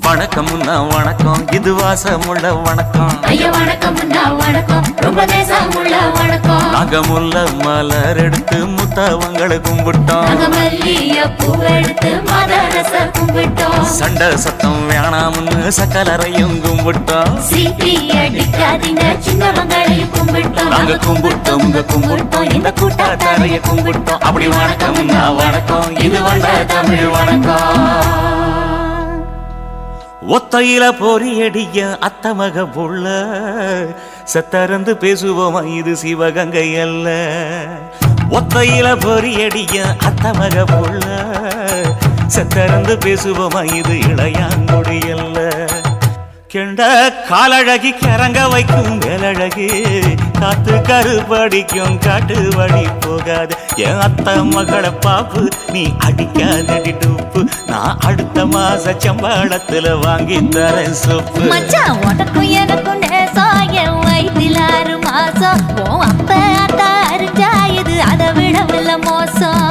வணக்கம்னா வணக்கம், இது வாசமுள்ள வணக்கம். ஐயா வணக்கம்னா வணக்கம், ரொம்ப தேசமுள்ள வணக்கம். நாங்க முல்ல மலர் எடுத்து முத்தவங்களை கும்பிட்டோம். நாங்க மல்லிய பூ எடுத்து மதரச கும்பிட்டோம். சண்டை சத்தம் வேணாம்னு சக்கலரையும் கும்பிட்டோம். சீட்டி அடிக்காதீங்க சின்னவங்களையும் கும்பிட்டோம். நாங்க கும்பிட்டோம், உங்க கும்பிட்டோம், இந்த கூட்டாத்தாரைய கும்பிட்டோம். அப்படி வணக்கம்னா வணக்கம், இது வந்த தமிழ் வணக்கம். ஒத்தையில பொறியடிய அத்தமக புள்ள சத்தறந்து பேசுவோமா, இது சிவகங்கை அல்ல. ஒத்தையில பொறியடிய அத்தமக புள்ள சத்தறந்து பேசுவோமா, இது இளையாங்குடி அல்ல. கெண்ட காலழகி கிறங்க வைக்கும் வேலழகு, காத்து கருப்படிக்கும் காட்டு வழி போகாது. என் அத்த மகளை பாப்பு நீ அடிக்காதடி டூப்பு, நான் அடுத்த மாச சம்பளத்துல வாங்கி தரேன் சொப்பு. மச்சான் உனக்கும் எனக்கும் நேசம், என் வயிற்றில் 6 மாசம். ஓ அப்ப அத்தா அறிஞ்சாயுது, அதை விடவில்ல மோசம்.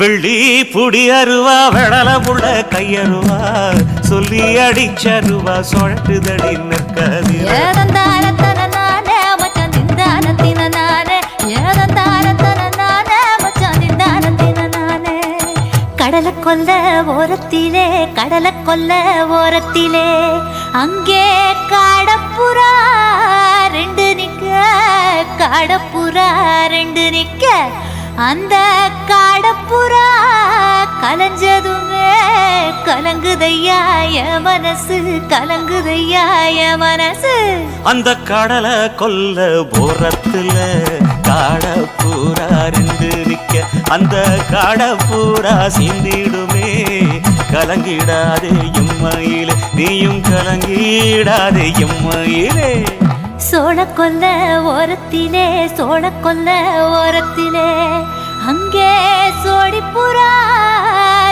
வெள்ளி புடி அருவா வெடல புள்ள கையருவா, சொல்லி அடிச்சருவா சொழட்டுதடி நிற்காது. ஏதந்தாரத்தன நானே மச்சான் திந்தானத்தின நானே, ஏதந்தாரத்தன நானே மச்சான் திந்தானத்தின நானே. கடலை கொல்ல ஓரத்திலே, கடலை கொல்ல ஓரத்திலே, அங்கே காடப்புறா 2 நிக்க, காடப்புறா 2 நிக்க. அந்த காடப்புறா கலஞ்சதுமே கலங்குதையா என் மனசு, கலங்குதையா என் மனசு. அந்த கடலை கொல்ல போரத்துல காடப்பூரா 2 நிக்க, அந்த காடப்பூரா சிந்திடுமே. கலங்கிடாதே எம்மையிலே, நீயும் கலங்கிடாதே எம்மையிலே. சோழ கொல்ல ஓரத்திலே, சோழ கொல்ல ஓரத்திலே, அங்கே சோடிப்புறா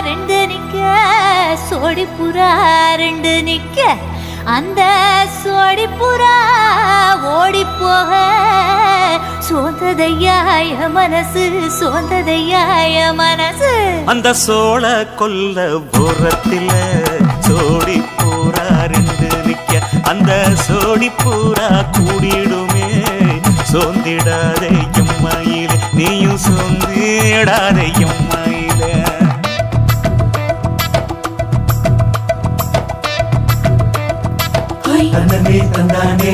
2 நிக்க, சோடிப்புறா 2 நிக்க. அந்த சோடிப்புறா ஓடி போக சோந்ததையா என் மனசு, சோந்ததையா என் மனசு. அந்த சோழ கொல்ல போரத்தில சோடி பூரா 2 நிக்க, அந்த சோடி பூரா கூடிடுமே. சோந்திடாதே எம்மையிலே, நீயும் சோந்திடாதே எம்மையிலே. தந்தனே தந்தானே,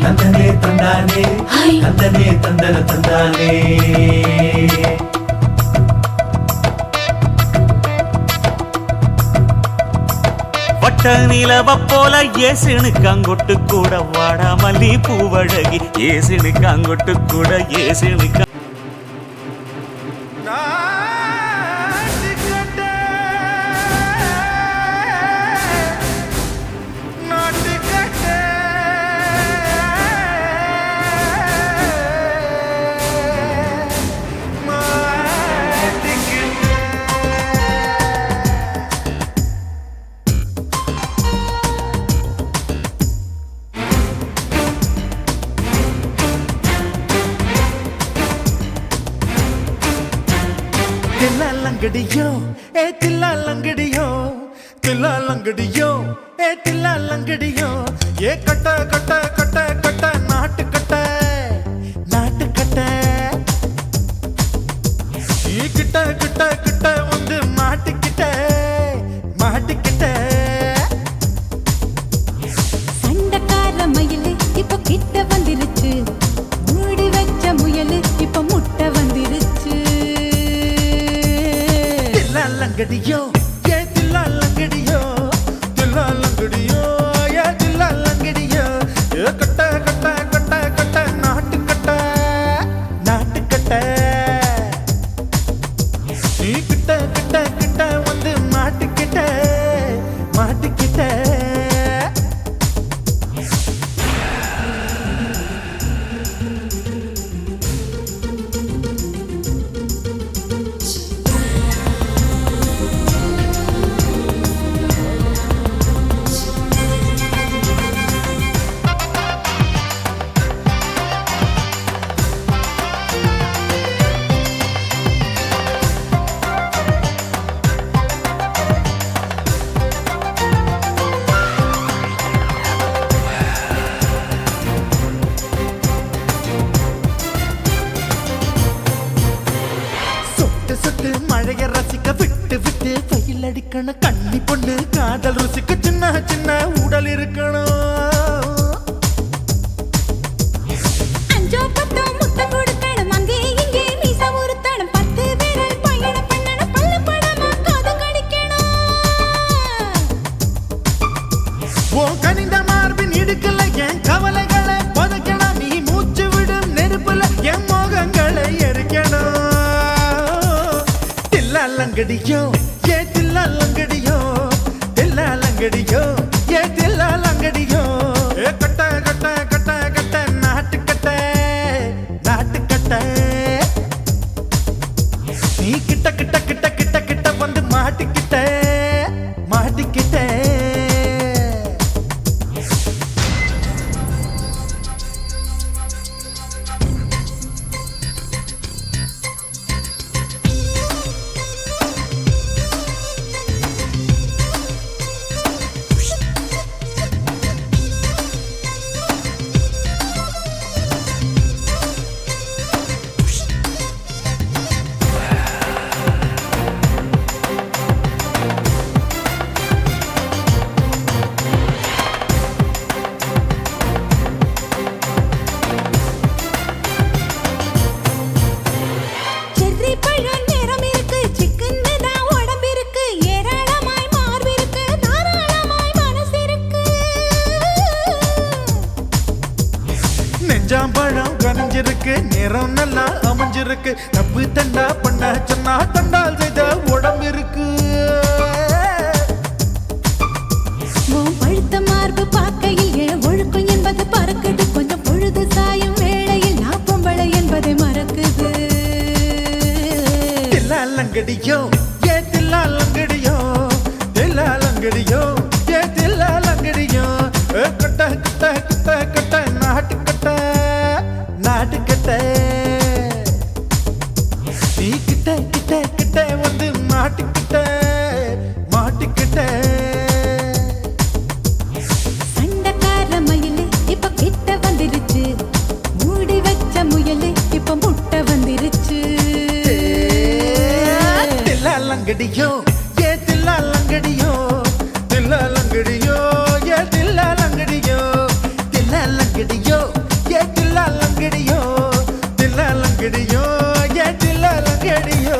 தந்தனே தந்தானே, தந்தனே தந்தன தந்தானே. வட்ட நிலவ போல ஏசுனுக்கு அங்கொட்டு கூட வாடாமல்லி பூவழகி, ஏசுனுக்கு அங்கொட்டு கூட ஏசுனுக்கு. தில்லாலங்கடியோ ஏ தில்லாலங்கடியோ, தில்லாலங்கடியோ ஏ தில்லாலங்கடியோ. ஏ கட்ட கட்ட கட்ட கட்ட நாட்டு கட்ட, நாட்டு கட்ட. நீ கிட்ட கிட்ட கிட்ட வந்து மாட்டிக்கிட்ட, மாட்டிக்கிட்ட. சண்டக்கார மயிலு இப்ப கிட்ட வந்துருச்சு, மூடி வச்ச முயலு இப்ப முட்டை வந்துருச்சு. தில்லாலங்கடியோ ஏ தில்லாலங்கடியோ, தில்லாலங்கடியோ ஏ தில்லாலங்கடியோ. ஏ கட்ட கட்ட கட்ட கட்ட நாட்டு கட்ட, நாட்டு கட்ட. நீ கிட்ட கிட்ட கிட்ட வந்து மாட்டிக்கிட்ட, மாட்டிக்கிட்ட. விட்டு விட்டு வெயில் அடிக்கணும் கண்ணி பொண்ணு காதல் ருசிக்கு சின்ன சின்ன உடல் இருக்கணும் அஞ்சோ பத்தோ முத்தம் கொடுக்கணும் அங்கே இங்கே மீசா உருத்தணும் 10 விரல் பயணம் பண்ணணும் பல்ல படமா காது கடிக்கணும் ஓ கனிந்த மார்பின் இடுக்கல என் கவலைகளை புதைக்கணும் நீ மூச்சு விடும் நெருப்புல என் மோகங்களை எரிக்கணும் தில்லாலங்கடியோ ஏ தில்லாலங்கடியோ தில்லாலங்கடியோ ஏ தில்லாலங்கடியோ ஏ கட்ட கட்ட கட்ட கட்ட நாட்டுக்கட்ட நாட்டுக்கட்ட நீ கிட்ட கிட்ட கிட்ட கிட்ட கிட்ட வந்து மாட்டிக்கிட்ட மாட்டிக்கிட்ட செர்ரி பழம் நிறம் இருக்கு சிக்கன்னு தான் உடம்பு இருக்கு ஏராளமாய் மார்பு இருக்கு தாராளமாய் மனசு இருக்கு நெஞ்சாம்பழம் கனிஞ்சிருக்கு நிறம் நல்லா அமைஞ்சிருக்கு தப்பு தண்டா பண்ண சொன்னா தண்டால் செய்த உடம்பு இருக்கு உன் பழுத்த மார்பு பார்க்கையில் என் ஒழுக்கம் என்பது பறக்குது கொஞ்சம் பொழுது சாயும் வேளையில் நான் பொம்பளை என்பதை மறக்குது தில்லாலங்கடியோ ஏ தில்லாலங்கடியோ தில்லாலங்கடியோ ஏ தில்லாலங்கடியோ கட்ட கட்ட கட்ட கட்ட நாட்டுக்கட்ட நாட்டுக்கட்ட நீ கிட்ட கிட்ட கிட்ட வந்து மாட்டிக்கிட்ட மாட்டிக்கிட்ட சண்டைக்கார மயிலு இப்ப கிட்ட வந்துருச்சு மூடி வச்ச முயலு இப்ப முட்டை வந்துருச்சு தில்லாலங்கடியோ ஏ தில்லாலங்கடியோ தில்லாலங்கடியோ ஏ தில்லாலங்கடியோ தில்லாலங்கடியோ ஏ தில்லாலங்கடியோ தில்லாலங்கடியோ ஏ தில்லாலங்கடியோ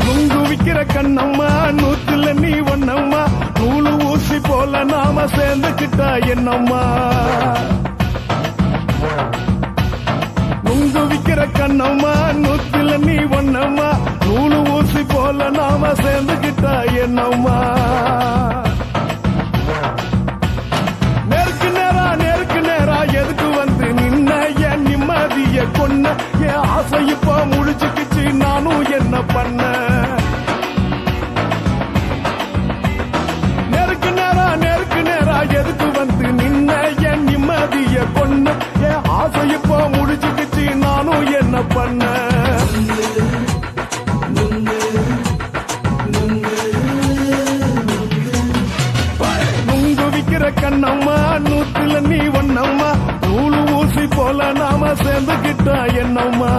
நுங்கு விக்கிற கண்ணம்மா நூத்துல நீ ஒண்ணம்மா நூலு ஊசி போல நாம சேர்ந்துக்கிட்டா என்னம்மா நுங்கு விக்கிற கண்ணம்மா நூத்துல நீ ஒண்ணம்மா நூலு ஊசி போல நாம சேர்ந்துக்கிட்டா என்னம்மா நேருக்கு நேரா எதுக்கு வந்து நின்ன என் நிம்மதிய கொன்ன என் ஆசை இப்ப முடிச்சுக்கிச்சு நானும் என்ன பண்ண நேருக்கு நேரா எதுக்கு வந்து நின்ன என் நிம்மதிய கொன்ன என் ஆசை இப்ப முடிச்சுக்கிச்சு நானும் என்ன பண்ண நுங்கு விக்கிற கண்ணம்மா நூத்துல நீ ஒண்ணம்மா நூலு ஊசி போல நாம சேர்ந்துக்கிட்டா என்னம்மா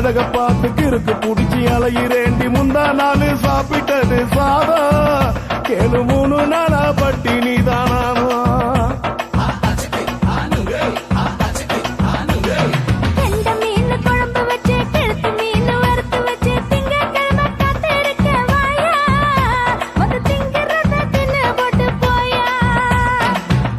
அழக பார்த்துக்கு இருக்கு புடிச்சி அலையிறேண்டி முந்தா நாள் சாப்பிட்டது சாதா கேளு 3 நாளா பட்டினி தானானோ கெண்ட மீன் குழம்பு வச்சு கெளுத்து மீன் வறுத்து வச்சு திங்கட்கிழமை காத்திருக்க வாயா வந்து திங்கிறத தின்னு போட்டு போயா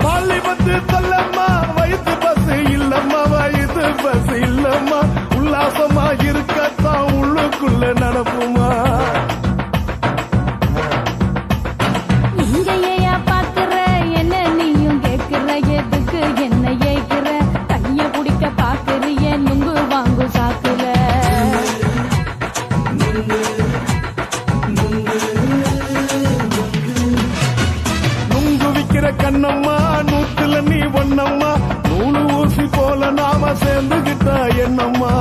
பள்ளி பத்து தள்ளம்மா வயிற்று பஸ் இல்லம்மா வயிற்று பஸ் இல்லம்மா உல்லாசமா இருக்கத்தான் உள்ளுக்குள்ள நடப்புமா இங்கேயா பாக்குற என்ன நீயும் கேக்குற எதுக்கு என்ன ஏய்க்கிற கைய பிடிக்க பாக்குறிய நுங்கு வாங்கு சாக்குற நுங்கு விக்கிற கண்ணம்மா நூத்துல நீ ஒன்னம்மா நூலு ஊசி போல நாம சேர்ந்துகிட்டா என்னம்மா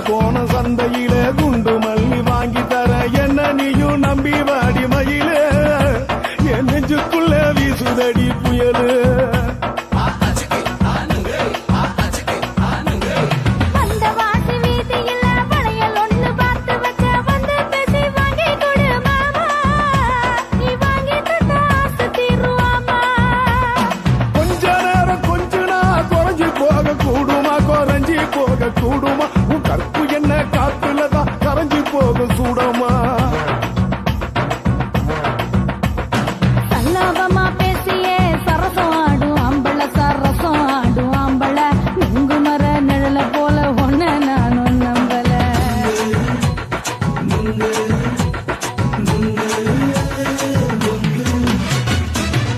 கோண சந்தையில குண்டு மல்லி வாங்கி தர என்ன நீயும் நம்பி வாடி மயிலே என் நெஞ்சுக்குள்ள வீசுதடி புயலு அந்த வாசி வீதியில வளையல் ஒண்ணு பார்த்து வச்ச வந்து பேசி வாங்கி கொடு மாமா நீ வாங்கி தந்தா ஆசை தீருவாமா கொஞ்ச நேரம் கொஞ்ச நான் குறைஞ்சி போக கூடுமா குறைஞ்சி போக கூடுமா உன் கற்பு என்ன காத்துலதான் கரைஞ்சி போக சூடமா சல்லாபமா பேசியே சரசம் ஆடும் ஆம்பள சரசம் ஆடும் ஆம்பள நுங்கு மர நிழல போல ஒன்ன நானும் நம்பல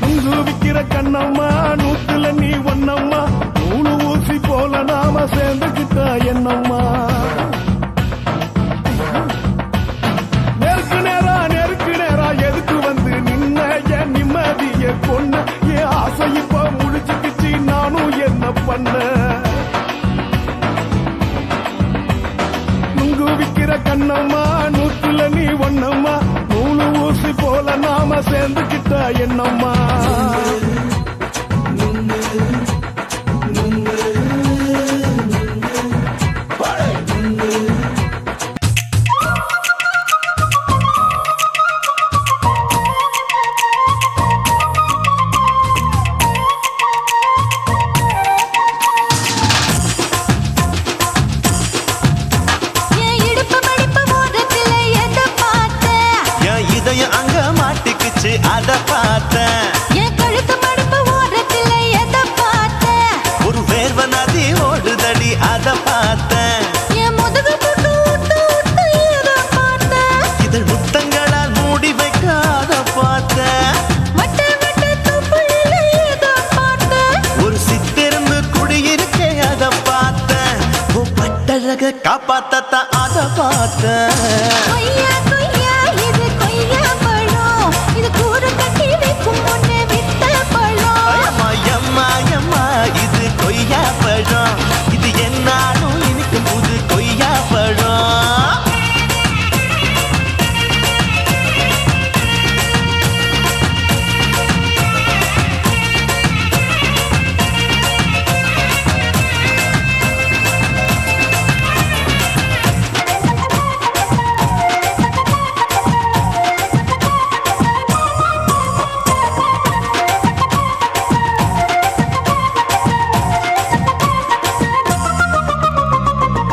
நுங்கு விக்கிற கண்ணம்மா நூத்துல நீ ஒன்னம்மா நூலு ஊசி போல நாம சேர்ந்துகிட்டா என்னம்மா நெருக்கு நேரா எதுக்கு வந்து நின்ன என் நிம்மதிய கொன்ன என் ஆசை இப்ப முடிச்சுக்கிச்சு நானும் என்ன பண்ண நுங்கு விக்கிற கண்ணம்மா நூத்துல நீ ஒன்னம்மா நூலு ஊசி போல நாம சேர்ந்துகிட்டா என்னம்மா என் இடுப்பு மடிப்பு ஓரத்துல எதை பார்த்த என் இதயம் அங்க மாட்டிக்குச்சு அத பார்த்தேன் என் கழுத்து மடிப்பு ஓரத்துல எதை பார்த்த ஒரு வேர்வ நதி ஓடுதடி அத பார்த்தேன் என் முதுகு புட்டு விட்டு விட்டு எதை பார்த்த இதழ் முத்தங்களால் மூடி வைக்க அத பார்த்தேன் வட்ட வட்ட தொப்புளில எதை பார்த்த ஒரு சித்திருந்து குடியிருக்கே அத பார்த்தேன் உன் பட்டழக காப்பாத்தத்தான் அத பார்த்தேன் கொய்யா கொய்யா இது கொய்யா பழம் இது கூற கட்டி வைக்கும் முன்னே வித்த பழம் அம்மா எம்மா எம்மா இது கொய்யா பழம் இது என்னாலும் இனிக்கும் புது கொய்யா பழம்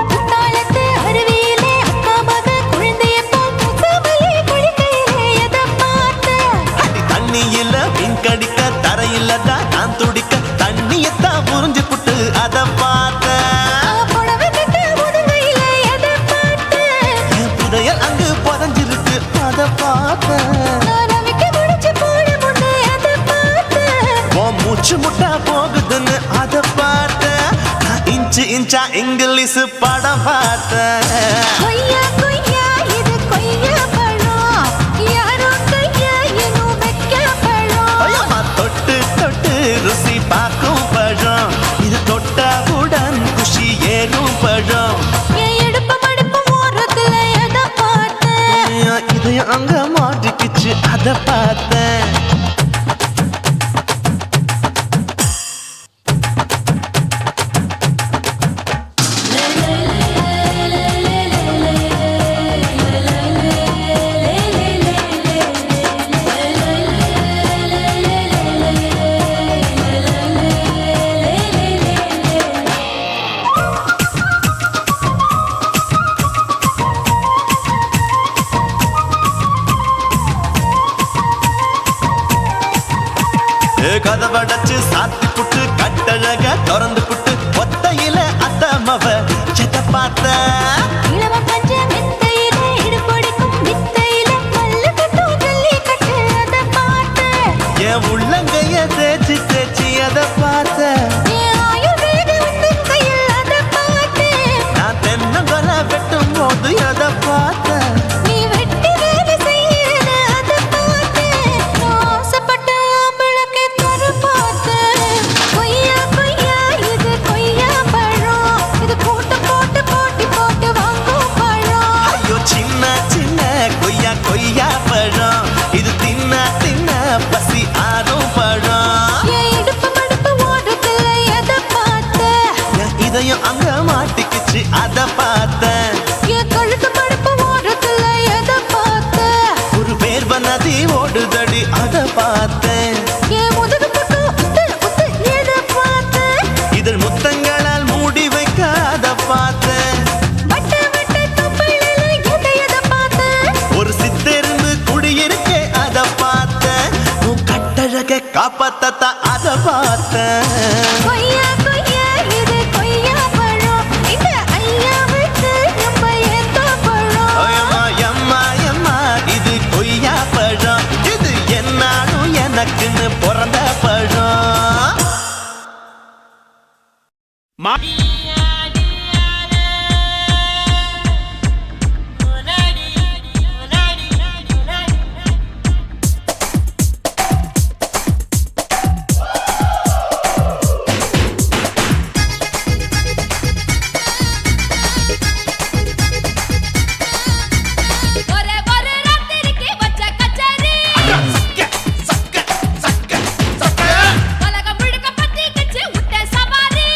குத்தாலத்து அருவியிலே அக்கா மக குழந்தைய போல் முகமையே குளிக்கையிலே எதை பார்த்த அடி தண்ணியில மீன் கடிக்க தரையில தான் நான் துடிக்க தண்ணியத்தான் புரிஞ்சு புட்டு அத பார்த்தேன் புடவை கட்ட முதுகையில எதை பார்த்த என் புதையல் அங்கு புதஞ்சிருக்கு அத பார்த்தேன் நான் ரவிக்கு முடிச்சு போட முன்னே எதை பார்த்த உன் மூச்சு முட்டா போகுதுன்னு அத பார்த்தேன் நான் இன்ச்சு இன்ச்சா இங்கிலீஷ் படம் பார்த்தேன் கொய்யா கொய்யா இது கதவடைச்சு சாத்தி புட்டு கட்டழக திறந்து புட்டு ஒத்தையில அத்தமவ செத்த பார்த்த இளவ பஞ்ச மெத்தையில இடுபொடிக்கும் வித்தையில மல்லு கட்டும் ஜல்லி கட்டு அத பார்த்த என் உள்ளங்கைய தேய்ச்சி தேய்ச்சி அதை பார்த்த என் ஆயுர்வேத உந்தன் கையில் அத பார்த்த நான் தென்னங்கொலை வெட்டும் போது அதை பார்த்த நீ வெட்டி வேலை செய்யறத அத பார்த்த ஆசைப்பட்ட ஆம்பளுக்கு தர பார்த்த கொய்யா கொய்யா இது கொய்யா பழம் இது கூட்டு போட்டு போட்டி போட்டு வாங்கும் பழம் ஐயோ சின்ன சின்ன கொய்யா கொய்யா பழம் இது தின்ன தின்ன பசி ஆறும் பழம் என் இடுப்பு மடுப்பு ஓடுறதுல எதை பார்த்த என் இதயம் அங்க மாட்டிக்கிச்சு அதை பார்த்தேன் என் கழுத்து மடுப்பு ஓடுறதுல எதை பார்த்த ஒரு வேர்வ நதி ஓடுதடி அதை பார்த்தேன் என் முதுகு புட்டு உத்து உத்து எதை பார்த்த இதழ் முத்தங்களால் மூடி வைக்க அதை பார்த்தேன் வட்ட வட்ட தொப்பையில எதை பார்த்த ஒரு சித்தெரும்பு குடியிருக்கே அதை பார்த்தேன் உன் கட்டழக காப்பாத்தத்தான் அதை பார்த்தேன் கொய்யா கொய்யா இது கொய்யா பழம் இந்த ஐயாவுக்கு நம்ம எந்த பழம் அம்மா எம்மா எம்மா இது கொய்யா பழம் இது என்னாலும் எனக்குன்னு பிறந்த பழம் ஒரே ஒரே ராத்திரிக்கு வச்ச கச்சேரி உலகம் முழுக்க பத்திக்கிச்சு விட்ட சவாரி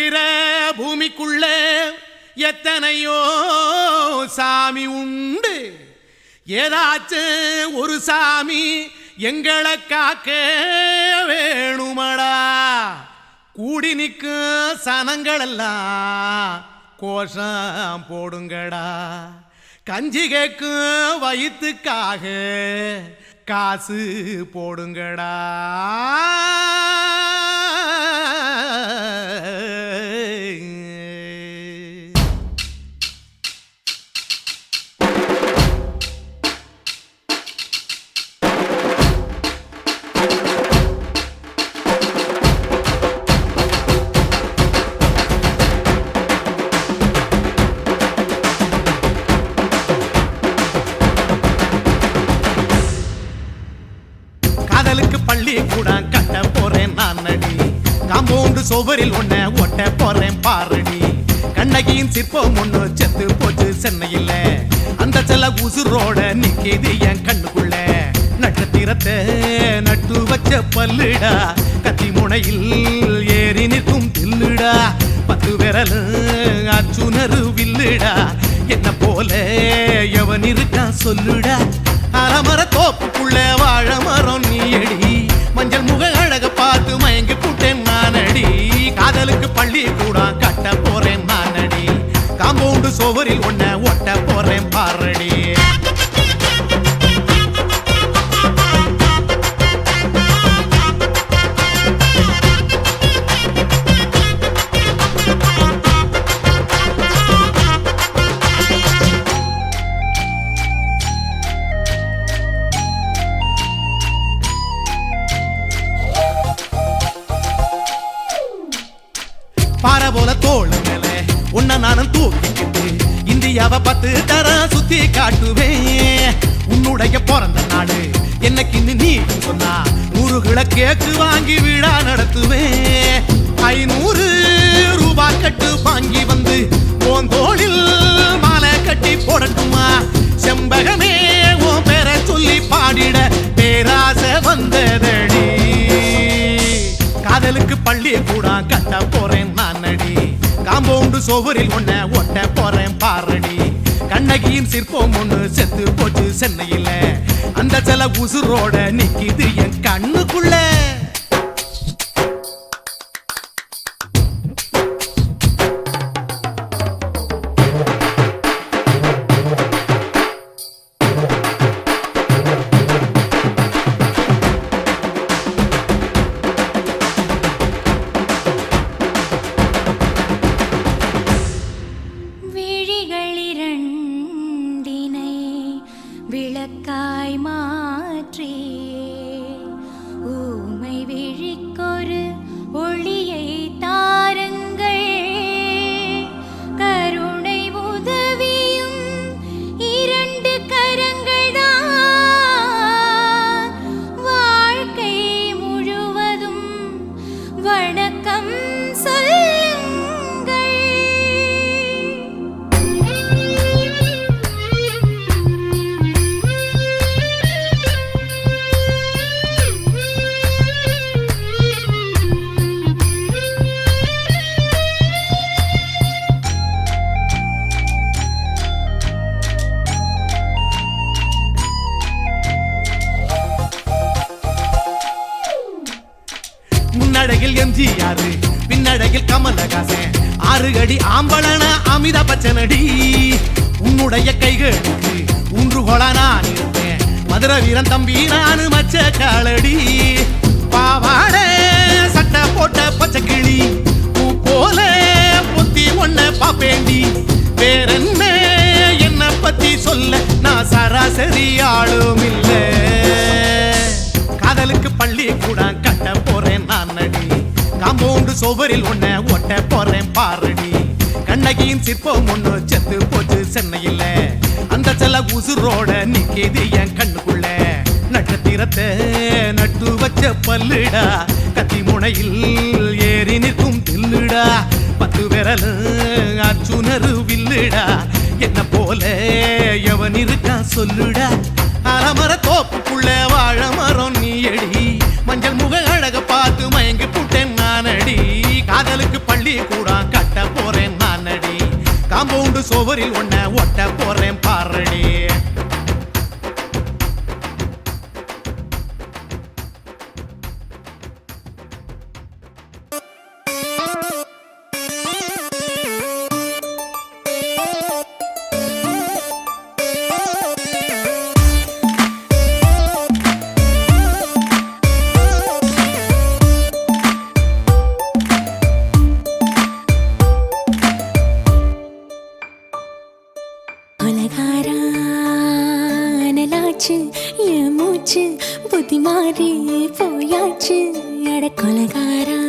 இருக்கிற பூமிக்குள்ள எத்தனையோ சாமி உண்டு. ஏதாச்சும் ஒரு சாமி எங்களை காக்க வேணுமடா. கூடி நிற்கும் சனங்களெல்லாம் கோஷம் போடுங்கடா. கஞ்சி கேக்கும் வயிற்றுக்காக காசு போடுங்கடா. காதலுக்கு பள்ளி கூட கட்ட போறேன் நான் நடி. காம்பவுண்டு சுவரில் ஒன்ன ஒட்ட போறேன் பாரடி. கண்ணகியின் சிற்பம் ஒண்ணு செத்து போச்சு சென்னையில். அந்த செல்ல உசுரோட நிக்கிது என் கண்ணுக்குள்ள. நட்சத்திரத்தை நட்டு வச்ச பல்லுடா. கத்தி முனையில் ஏறி நிற்கும் தில்லுடா. 10 விரல் அச்சுணரு வில்லுடா. என்ன போல எவன் இருக்கா சொல்லுடா. அலமர தோப்புக்குள்ள வாழ மரம் நீயடி. மஞ்சள் முக அழக பார்த்து மயங்கி புட்டேன் நானடி. காதலுக்கு பள்ளி கூட கட்ட போறேன் நானடி. காம்பவுண்டு சுவரில் ஒன்ன ஒட்ட போறேன் பாரடி. பாறை போல தோளு மேல உன்ன நானும் தூக்கிக்கிட்டு இந்தியாவை 10 தரம் சுத்தி காட்டுவேன். உன்னுடைய பிறந்த நாடு என்னைக்குன்னு நீ சொன்னா 100 கிலோ கேக்கு வாங்கி விழா நடத்துவேன். 500 ரூபாய் கட்டு வாங்கி வந்து உன் தோளில் மாலை கட்டி போடட்டுமா. செம்பகமே உன் பேரை சொல்லி பாடிட பேராசை வந்ததடி. காதலுக்கு பள்ளி கூட கட்ட போறேன் நானடி. காம்பவுண்டு சுவரில் ஒன்ன ஒட்ட போறேன் பாரடி. கண்ணகியின் சிற்பம் ஒண்ணு செத்து போச்சு சென்னையில். அந்த சில உசுரோட நிக்கிது என் கண்ணுக்குள்ள. விளக்காய் மாற்றி ஊமை விழிக்கொரு ஒளியை தாருங்கள். கருணை உதவியும் 2 கரங்கள்தான். வாழ்க்கை முழுவதும் வணக்கம் முன்னழகில் எம்ஜிஆர் பின்னழகில் கமலஹாசன். 6 அடி ஆம்பளன அமிதாப் பச்சனடி. உன்னுடைய கைகளுக்கு ஊன்றுகோலா நான் இருப்பேன். மதுரை வீரன் தம்பி நானு மச்ச காலடி. பாவாட சட்டை போட்ட பச்சை கிளி பூ போல பொத்தி ஒன்ன பாப்பேண்டி. வேறென்ன என்ன பத்தி சொல்ல நான் சராசரி ஆளும் இல்ல. காதலுக்கு பள்ளி கூட கட்ட போறேன் நானடி. காம்பவுண்டு சுவரில் ஒன்ன ஒட்ட போறேன் பாரடி. கண்ணகியின் சிற்பம் ஒண்ணு செத்து போச்சு சென்னையில். அந்த செல்ல உசுரோட நிக்கிது என் கண்ணுக்குள்ள. நட்சத்திரத்தை நட்டு வச்ச பல்லுடா. கத்தி முனையில் ஏறி நிற்கும் தில்லுடா. 10 விரல் அச்சுணரு வில்லுடா. என்ன போல எவன் இருக்கா சொல்லுடா. அலமர தோப்புக்குள்ள வாழ மரம் நீயடி. மஞ்சள் முக அழக பார்த்து மயங்கி புட்டேன் நானடி. காதலுக்கு பள்ளி கூட காம்பவுண்டு சுவரில் ஒன்ன ஒட்ட போறேன் பாரடி. கொலகாரானலாச்சு என் மூச்சு புத்தி மாறி போயாச்சு அட கொலகாரா.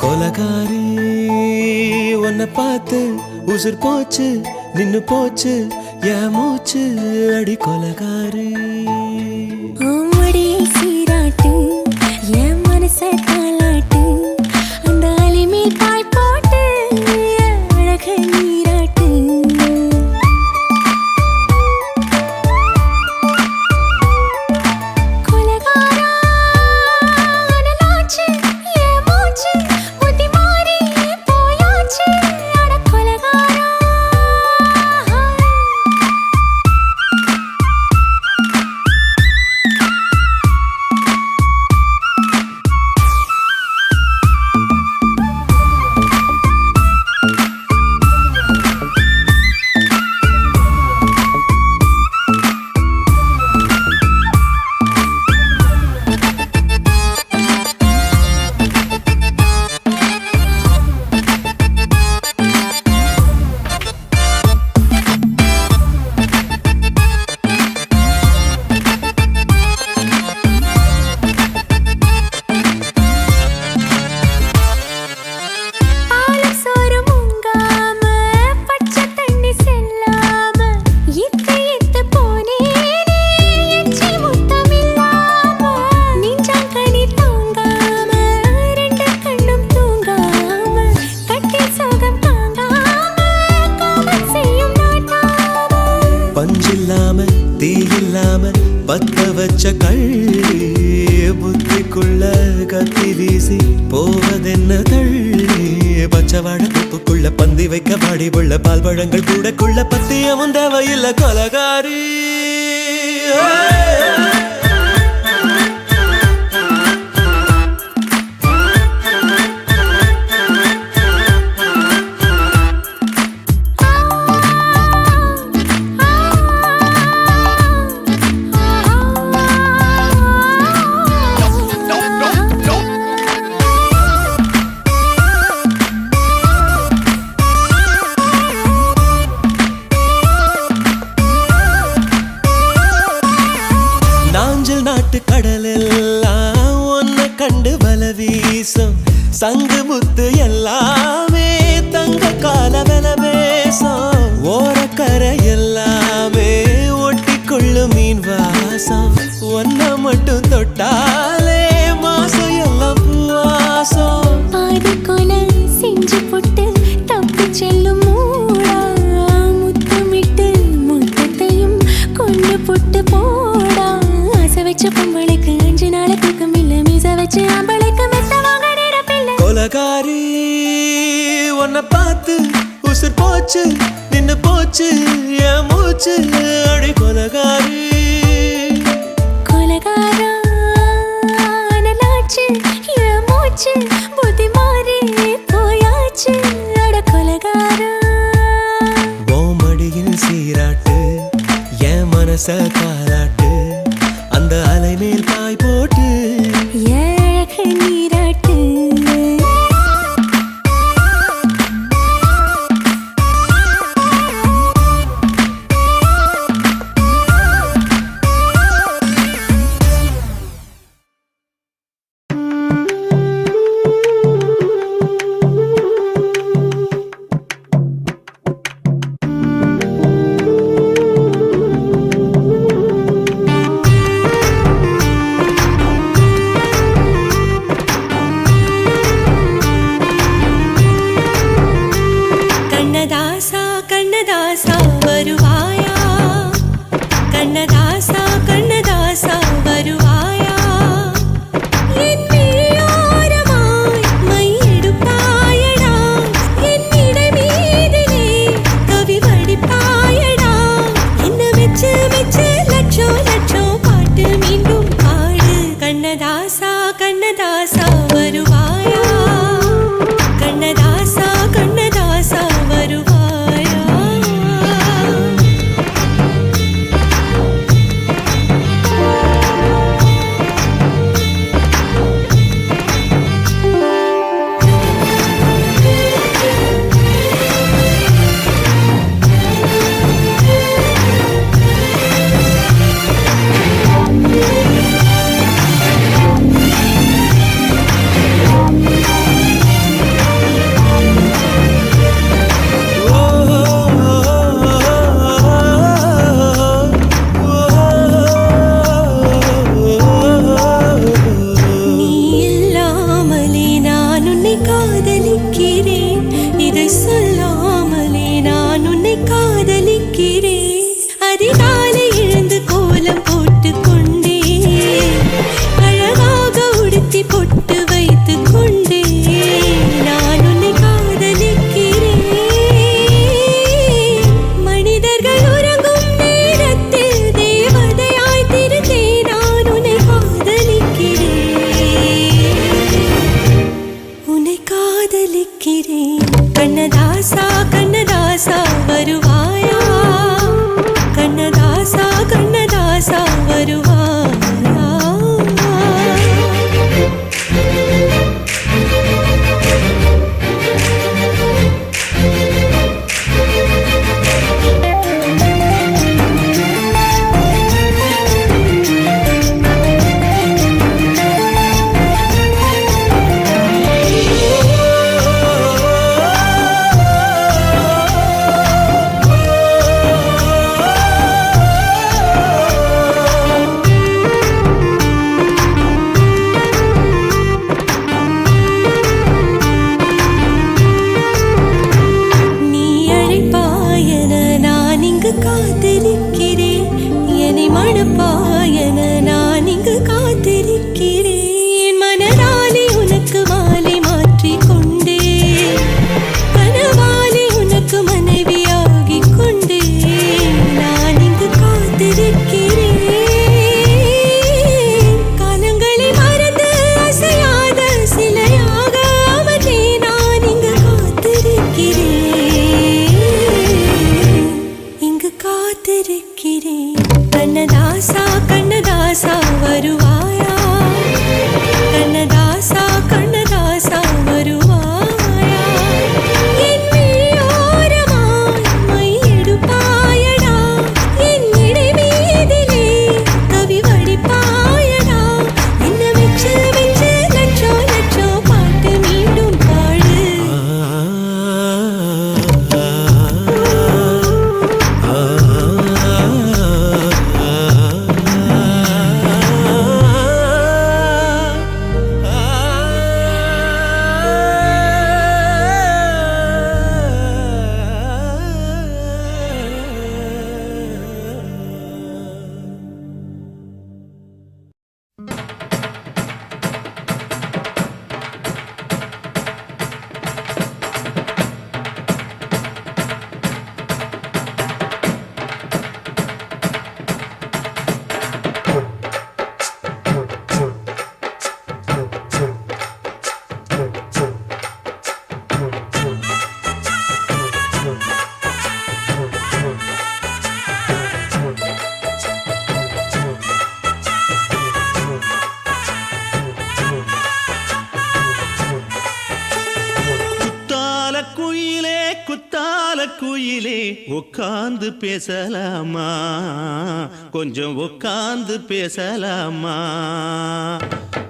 கொலகாரி உன்னை பார்த்து உசுர் போச்சு நின்னு போச்சு என் மூச்சு அடி கொலகாரி. ஓமடியை சீராட்டு என் மனச தாளாட்டு அந்த அலிமேல் பாய் போட்டு அழக நீராட்டு. கொலகாரானலாச்சு என் மூச்சு புத்தி மாறி போயாச்சு அட கொலகாரா. பாலும் சோறும் உங்காம பச்சை தண்ணி செல்லாம இத்து இத்து போனேனே எச்சி முத்தமில்லாம நெஞ்சாங்கனி தாங்காம ரெண்டு கண்ணும் தூங்காம கட்டி சோகம் தாங்காம காமம் செய்யும் நாட்டாம. பஞ்சில்லாம தீயில்லாம பத்த வச்ச கள்ளி புத்திக்குள்ள கத்தி வீசி போவதென்ன தள்ளி. பச்சவாட தொப்புக்குள்ள பந்தி வைக்க பாடி உள்ள பால் பழங்கள் கூடக்குள்ள பத்தியமும் தேவையில்ல கொலகாரி. நாஞ்சல் நாட்டு கடலெல்லாம் ஒன்ன கண்டு வல வீசும் சங்கு முத்து எல்லாமே தங்க கால வெல பேசும். ஓரக்கரை எல்லாமே ஒட்டி கொள்ளும் மீன் வாசம் ஒன்ன மட்டும் தொட்டாலே மாசம் எல்லாம் பூவாசம். பாதி கொலை செஞ்சு போட்டு தப்பி செல்லும் மூடா முத்தமிட்டு முத்தத்தையும் கொண்டு போட்டு போடா. ஆசை வச்ச பொம்பளைக்கு 5 நாள் தூக்கம் இல்ல மீச வச்சு ஆம்பளைக்கு மெத்த வாங்க நேரப்பில்லை. கொலகாரி உன்னை பார்த்து உசுர் போச்சு நின்னு போச்சு என் மூச்சு அடி கொலகாரி. கொலகாரானலாச்சு என் மூச்சு புத்தி மாறி போயாச்சு அட கொலகாரா. மடியில் சீராட்டு என் மனச தாளாட்டு அந்த அலை மேல் பாய் போட்டு அழக நீராட்டு. உன்னை காதலிக்கிறேன், இதை சொல்லாமலே நான் உன்னை காதலிக்கிறேன். அதிகாலை எழுந்து கோலம் போட்டு கொண்டே, அழகாக உடுத்தி பொட்டு வைத்து கொண்டே நான் உன்னை காதலிக்கிறேன். மனிதர்கள் உறங்கும் நேரத்தில் தேவதையாய் திருந்தே நான் உன்னை காதலிக்கிறேன், உன்னை காதலிக்கிறேன். கண்ணதாசா கண்ணதாசா வருவாயா, கண்ணதாசா கண்ணதாசா வருவாயா. நீ அழைப்பாயன நான் இங்கு காத்திருக்கிறேன், என்னை மணப்பாயன நான் இங்கு காத்திருக்கிறேன். மனதாலே உனக்கு மாலை மாற்றிக் கொண்டே, கனவாலே உனக்கு மனைவியாகிக் கொண்டே நான் இங்கு காத்திருக்கிறேன். காலங்களை மறந்து அசையாத சிலையாக அவனே நான் இங்கு காத்திருக்கிறேன், இங்கு காத்திருக்கிறேன். கண்ணதாசா கண்ணதாசா வருவாயா, கண்ணதாசா கண்ணதாசா வருவாயா. என் விழியோரமாய் மை எடுப்பாயடா, என் இடை மீதிலே கவி வடிப்பாயடா. என்ன வச்சு வச்சு லட்சோ லட்சோ பாட்டு மீண்டும் பாடு. குத்தால குயிலே உட்கார்ந்து பேசலாமா, கொஞ்சம் உட்கார்ந்து பேசலாமா.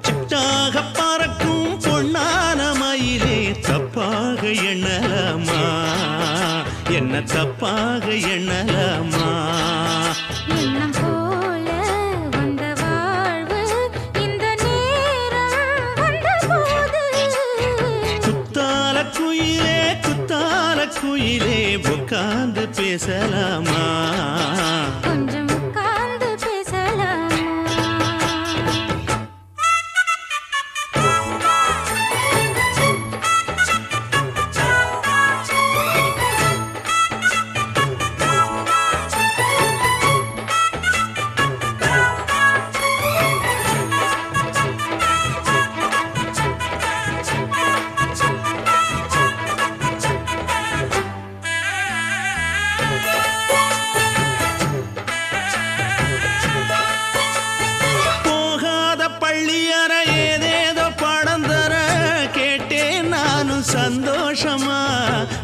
சிட்டாக பறக்கும் பொன்னான மயிலே தப்பாக எண்ணலாமா, என்ன தப்பாக எண்ணலாமா. எண்ணம் போல வந்த வாழ்வு இந்த நேரம் வந்தபோது, குத்தால குயிலே உட்கார்ந்து பேசலாமா, கொஞ்சம் உட்கார்ந்து பேசலாமா. சந்தோஷமா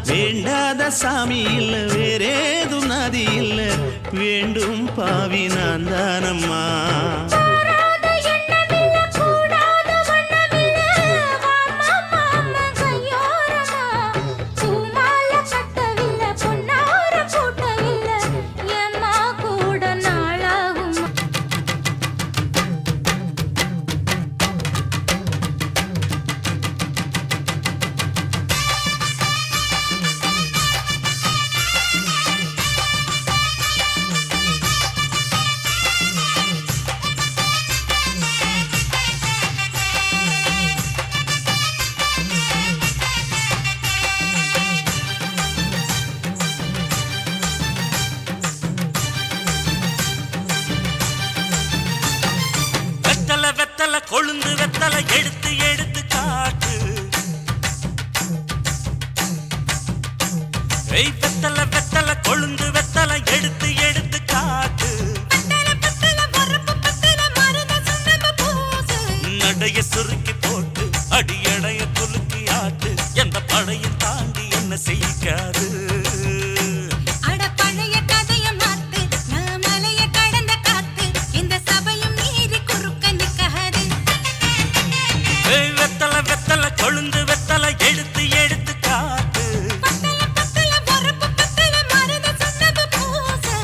வேண்டாத சாமி இல்ல, வேறேது நதி இல்ல, வேண்டும் பாவி நான் தானம்மா. எடுத்து எடுத்து காட்டு. ஏய் வெத்தல வெத்தல கொழுந்து வெத்தல எடுத்து எடுத்து காட்டு. நடைய சுருக்கி போட்டு அடியடைய குலுக்கி ஆட்டு. எந்த படையும் தாண்டி என்ன செய்யாது. அட பழைய கதைய மாத்து, நான் மலைய கடந்த காத்து, இந்த சபையும் மீறி குறுக்க நிக்காது. ஏய் வெத்தல வெத்தல கொழுந்து வெத்தல எடுத்து எடுத்து காட்டு. பத்தல பத்தல பொறப்பு பத்தல மருத சொன்னது பூசு.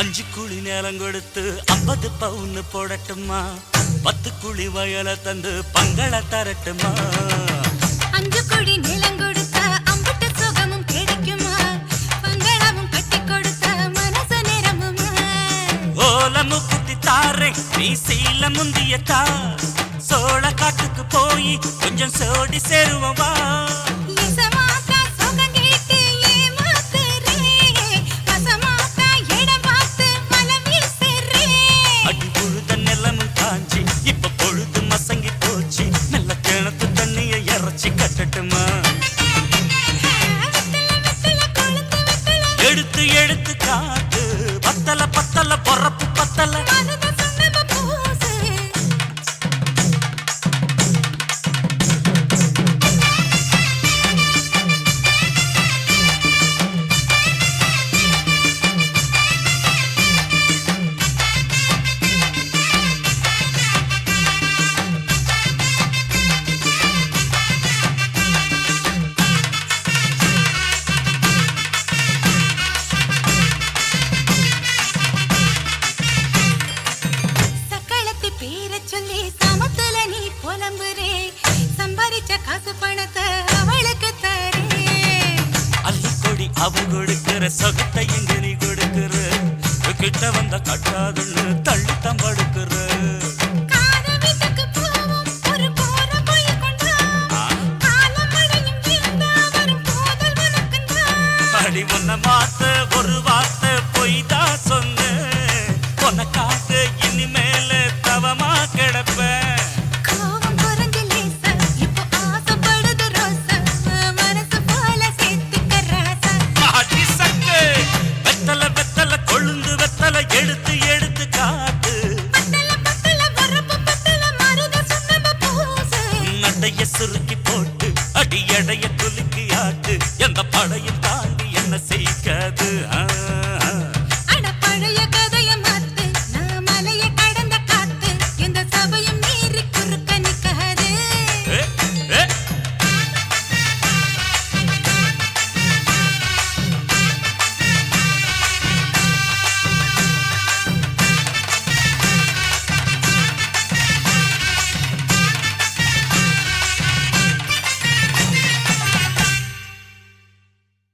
அஞ்சு குழி நேரம் கொடுத்து 50 பவுன் போடட்டுமா? 10 குழி வயல தந்து பங்கள தரட்டுமா? 5 கோடி நிலம் கொடுத்தா அம்புட்டு சுகமும் கிடைக்குமா? பங்களாவும் கட்டி கொடுத்தா மனசு நிரம்புமா? ஓலமு குத்தி தாரே நீ சீல முந்தியத்தா. சோழ காட்டுக்கு போய் கொஞ்சம் சோடி சேருவோம் வா. இசமாத்தா சுகம் கேட்டு ஏமாத்துறே, வசமாத்தா இடம் பார்த்து வலம் வீசுறே. அடி புழுத நிலமும் காஞ்சி இப்ப பொழுது மசங்கி போச்சு. நல்ல கிணத்து தண்ணிய இறச்சி கட்டட்டுமா? வெத்தல வெத்தல கொழுந்து வெத்தல எடுத்து எடுத்து காட்டு. பத்தல பத்தல பொறப்பு பத்தல. மருத சொன்னது பூசு. சக்களத்தி பேரச் சொல்லி சமத்துல நீ புலம்புறே, சம்பாரிச்ச காசு பணத்தை அவளுக்கு தரே. அள்ளிக்கொடி அவ கொடுக்கிற சொகத்தை எங்க நீ கொடுக்கிற. கிட்ட வந்த கட்டாதுன்னு தள்ளித்தான் படுக்கிற. காத வீட்டுக்கு போவோம் ஒரு போற போய் கொண்டா, காலமழையும் இருந்தா வரும் போதல் உனக்குண்டா. அடி உன்னை மாத்த ஒரு வார்த்தை பொய் தான் சொன்னேன். உனக்காக இனிமேல தவமா கிடப்பேன். கோவம் குறைஞ்சு லேசா, இப்போ ஆசைப்படுது ரோசா, மனசு போல சேர்த்துக்க ராசா. அடி சக்கு வெத்தல வெத்தல கொழுந்து வெத்தல எடுத்து எடுத்து காட்டு. பத்தல பத்தல பொறப்பு பத்தல மருத சொன்னது பூசு. நடைய சுருக்கி போட்டு அடி எடைய குலுக்கி ஆட்டு. எந்த படையும் தாண்டி என்ன செய்யாது.